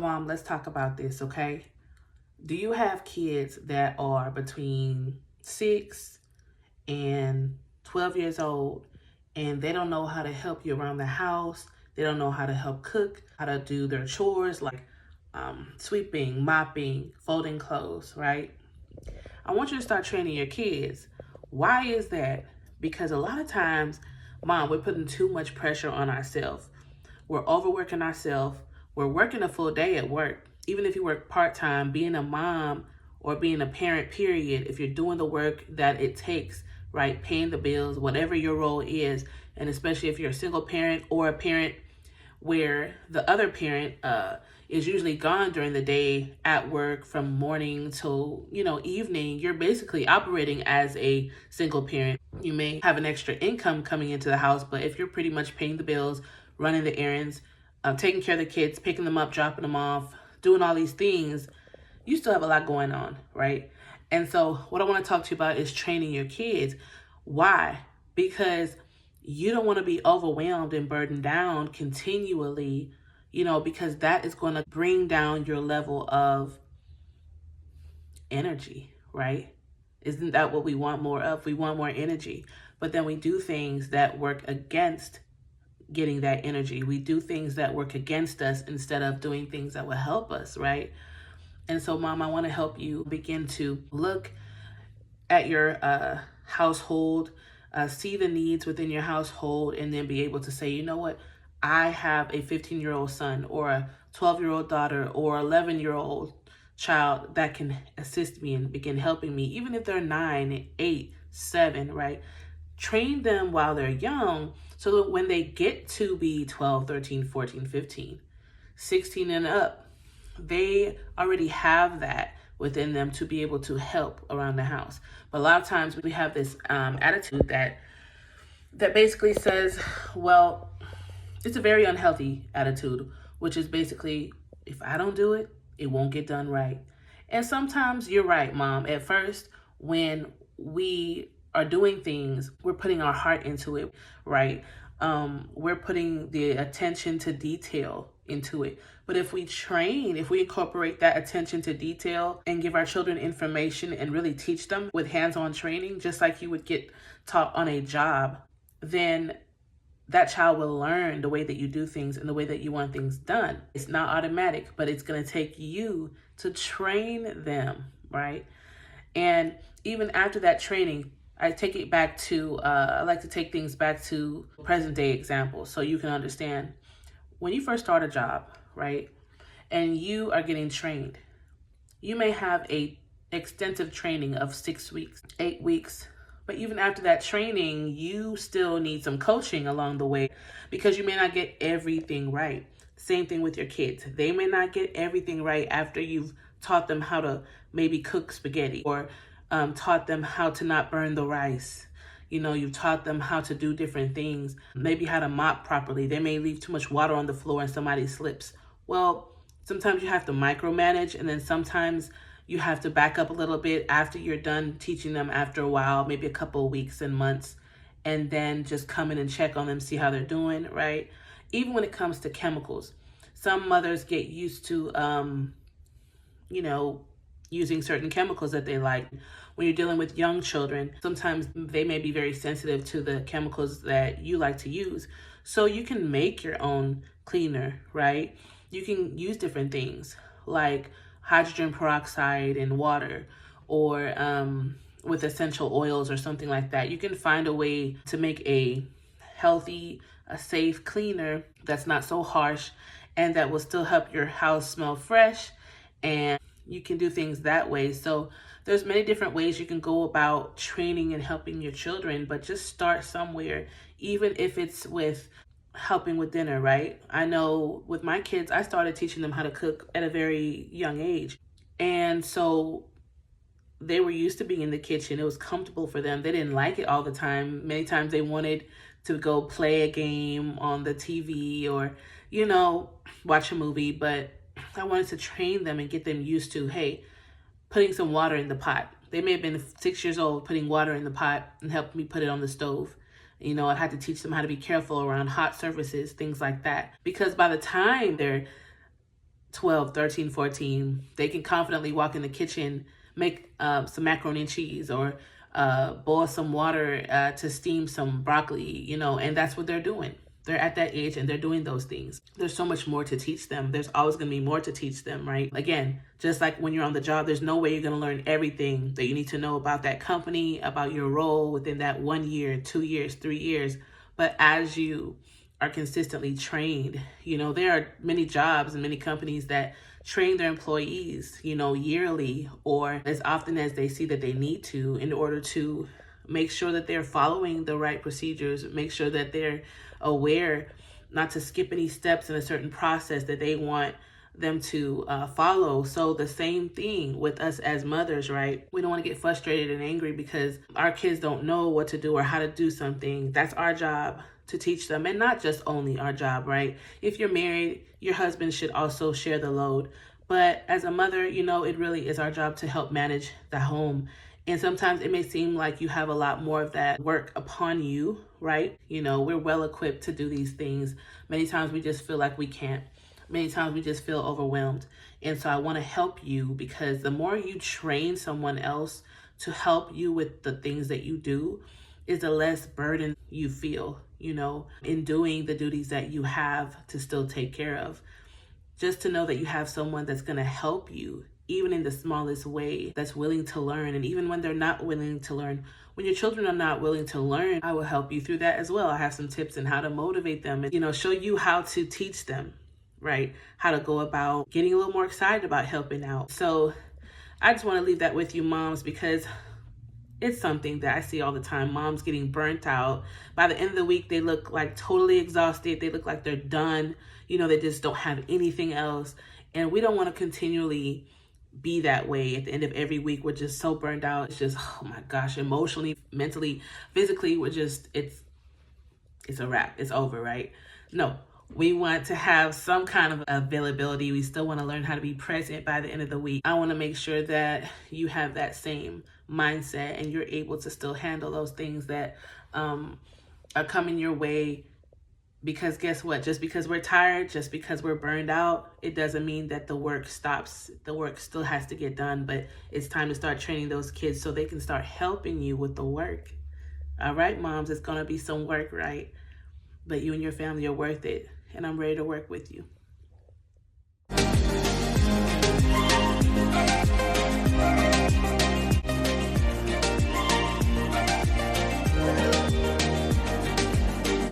Mom, let's talk about this, okay? Do you have kids that are between 6 and 12 years old and they don't know how to help you around the house? They don't know how to help cook, how to do their chores like sweeping, mopping, folding clothes, right? I want you to start training your kids. Why is that? Because a lot of times, Mom, we're putting too much pressure on ourselves. We're overworking ourselves. We're working a full day at work. Even if you work part-time, being a mom or being a parent, period, if you're doing the work that it takes, right, paying the bills, whatever your role is, and especially if you're a single parent or a parent where the other parent is usually gone during the day at work from morning till evening, you're basically operating as a single parent. You may have an extra income coming into the house, but if you're pretty much paying the bills, running the errands, taking care of the kids, picking them up, dropping them off, doing all these things, you still have a lot going on, right? And so what I want to talk to you about is training your kids. Why? Because you don't want to be overwhelmed and burdened down continually, because that is going to bring down your level of energy, right? Isn't that what we want more of? We want more energy. But then we do things that work against getting that energy. We do things that work against us instead of doing things that will help us, right? And so, Mom, I want to help you begin to look at your household, see the needs within your household, and then be able to say, you know what? I have a 15-year-old son or a 12-year-old daughter or 11-year-old child that can assist me and begin helping me, even if they're 9, 8, 7, right? Train them while they're young so that when they get to be 12, 13, 14, 15, 16 and up, they already have that within them to be able to help around the house. But a lot of times we have this attitude that basically says, well, it's a very unhealthy attitude, which is basically, if I don't do it, it won't get done right. And sometimes you're right, Mom. At first, when we are doing things, we're putting our heart into it, right? We're putting the attention to detail into it. But if we incorporate that attention to detail and give our children information and really teach them with hands-on training, just like you would get taught on a job, then that child will learn the way that you do things and the way that you want things done. It's not automatic, but it's going to take you to train them, right? And even after that training, I take it back to, I like to take things back to present day examples so you can understand. When you first start a job, right, and you are getting trained, you may have a extensive training of 6 weeks, 8 weeks, but even after that training, you still need some coaching along the way because you may not get everything right. Same thing with your kids. They may not get everything right after you've taught them how to maybe cook spaghetti or taught them how to not burn the rice. You've taught them how to do different things, maybe how to mop properly. They may leave too much water on the floor and somebody slips. Well, sometimes you have to micromanage, and then sometimes you have to back up a little bit after you're done teaching them after a while, maybe a couple of weeks and months, and then just come in and check on them, see how they're doing, right? Even when it comes to chemicals, some mothers get used to, using certain chemicals that they like. When you're dealing with young children, sometimes they may be very sensitive to the chemicals that you like to use. So you can make your own cleaner, right? You can use different things like hydrogen peroxide in water or with essential oils or something like that. You can find a way to make a healthy, a safe cleaner that's not so harsh and that will still help your house smell fresh, and you can do things that way. So there's many different ways you can go about training and helping your children, but just start somewhere, even if it's with helping with dinner, right? I know with my kids, I started teaching them how to cook at a very young age. And so they were used to being in the kitchen. It was comfortable for them. They didn't like it all the time. Many times they wanted to go play a game on the TV or, watch a movie, but I wanted to train them and get them used to, hey, putting some water in the pot. They may have been 6 years old putting water in the pot and helped me put it on the stove. I had to teach them how to be careful around hot surfaces, things like that. Because by the time they're 12, 13, 14, they can confidently walk in the kitchen, make some macaroni and cheese, or boil some water to steam some broccoli, and that's what they're doing. They're at that age and they're doing those things. There's so much more to teach them. There's always going to be more to teach them, right? Again, just like when you're on the job, there's no way you're going to learn everything that you need to know about that company, about your role within that 1 year, 2 years, 3 years. But as you are consistently trained, there are many jobs and many companies that train their employees, yearly or as often as they see that they need to, in order to make sure that they're following the right procedures, make sure that they're aware not to skip any steps in a certain process that they want them to follow. So the same thing with us as mothers, right? We don't want to get frustrated and angry because our kids don't know what to do or how to do something. That's our job to teach them, and not just only our job, right? If you're married, your husband should also share the load. But as a mother, it really is our job to help manage the home. And sometimes it may seem like you have a lot more of that work upon you, right? We're well equipped to do these things. Many times we just feel like we can't. Many times we just feel overwhelmed. And so I want to help you, because the more you train someone else to help you with the things that you do, is the less burden you feel, in doing the duties that you have to still take care of. Just to know that you have someone that's going to help you, even in the smallest way, that's willing to learn. And even when they're not willing to learn, when your children are not willing to learn, I will help you through that as well. I have some tips on how to motivate them and, show you how to teach them, right? How to go about getting a little more excited about helping out. So I just want to leave that with you, moms, because it's something that I see all the time. Moms getting burnt out. By the end of the week, they look like totally exhausted. They look like they're done. They just don't have anything else. And we don't want to continually be that way. At the end of every week, we're just so burned out. It's just, oh my gosh, emotionally, mentally, physically, it's a wrap. It's over, right? No, we want to have some kind of availability. We still want to learn how to be present by the end of the week. I want to make sure that you have that same mindset and you're able to still handle those things that are coming your way. Because guess what? Just because we're tired, just because we're burned out, it doesn't mean that the work stops. The work still has to get done, but it's time to start training those kids so they can start helping you with the work. All right, moms, it's going to be some work, right? But you and your family are worth it, and I'm ready to work with you.